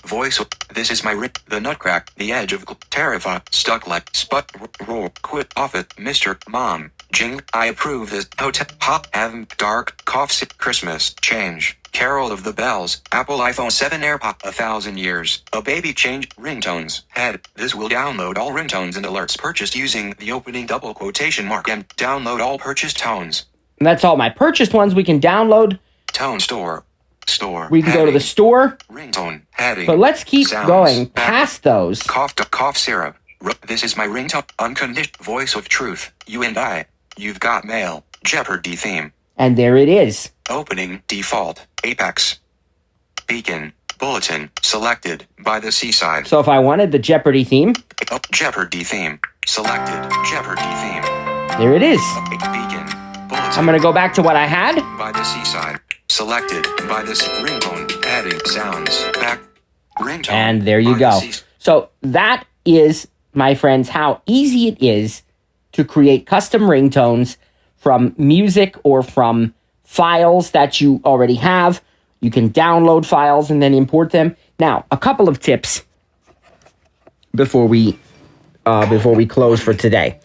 Voice. This is my the nutcrack. The edge of terrify. Stuck like sput. Roar. Quit. Off it. Mr. Mom. Jing. I approve this. Hotel. Hot. Have. Dark. Coughs. Christmas. Change. Carol of the Bells. Apple iPhone 7 AirPod. 1,000 years. A baby change. Ringtones. Head. This will download all ringtones and alerts purchased using the opening double quotation mark and download all purchased tones. And that's all my purchased ones we can download. Tone store. Store. We can go to the store. Ringtone. Heading. But let's keep Sounds. going past those. Cough syrup. This is my ringtone. Unconditioned voice of truth. You and I. You've got mail. Jeopardy theme. And there it is. Opening. Default. Apex. Beacon. Bulletin. Selected. By the seaside. So if I wanted the Jeopardy theme, Jeopardy theme. Selected. Jeopardy theme. there it is. Beacon. Bulletin. I'm going to go back to what I had. By the seaside. Selected. By the ringtone. Adding sounds. Back. Ringtone. And there you by go. the So that is, my friends, how easy it is to create custom ringtones from music or from files that you already have. You can download files and then import them. Now, a couple of tips. before we close for today.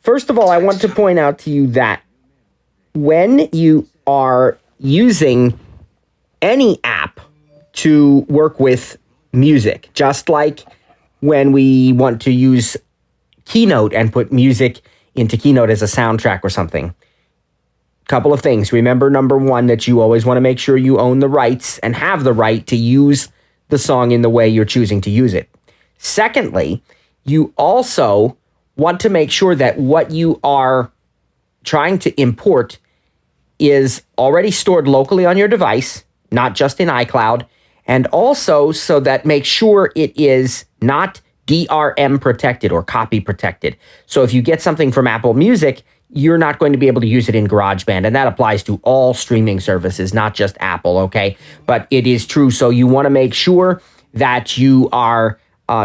First of all, I want to point out to you that when you are using any app to work with music, just like when we want to use Keynote and put music into Keynote as a soundtrack or something. Couple of things. Remember, number one, that you always want to make sure you own the rights and have the right to use the song in the way you're choosing to use it. Secondly, you also want to make sure that what you are trying to import is already stored locally on your device, not just in iCloud, and also so that make sure it is not DRM protected or copy protected. So if you get something from Apple Music, you're not going to be able to use it in GarageBand, and that applies to all streaming services, not just Apple, okay? But it is true, so you want to make sure that you are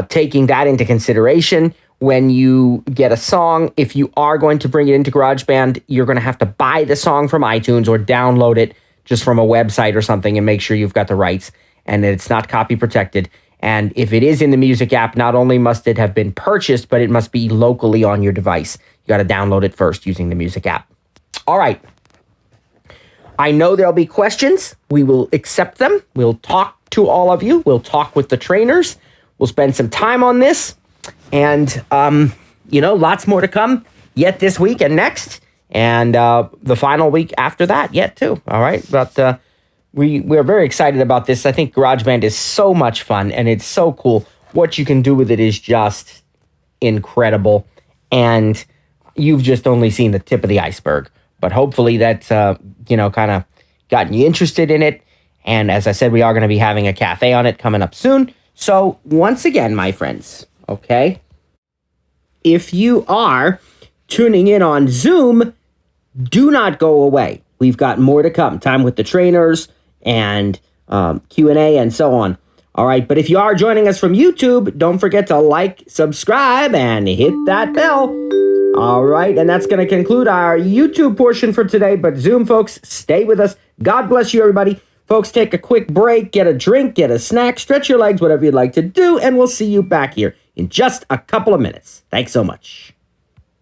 taking that into consideration when you get a song. If you are going to bring it into GarageBand, you're going to have to buy the song from iTunes or download it just from a website or something and make sure you've got the rights and that it's not copy protected. And if it is in the music app, not only must it have been purchased, but it must be locally on your device. You got to download it first using the music app. All right. I know there'll be questions. We will accept them. We'll talk to all of you. We'll talk with the trainers. We'll spend some time on this. And, lots more to come yet this week and next. And the final week after that yet too. All right. But we're very excited about this. I think GarageBand is so much fun and it's so cool. What you can do with it is just incredible. And you've just only seen the tip of the iceberg. But hopefully that's, kind of gotten you interested in it. And as I said, we are going to be having a cafe on it coming up soon. So once again, my friends, okay, if you are tuning in on Zoom, do not go away. We've got more to come. Time with the trainers and Q&A and so on. All right, but if you are joining us from YouTube, don't forget to like, subscribe, and hit that bell. All right, and that's going to conclude our YouTube portion for today. But Zoom folks, stay with us. God bless you, everybody. Folks, take a quick break, get a drink, get a snack, stretch your legs, whatever you'd like to do, and we'll see you back here in just a couple of minutes. Thanks so much.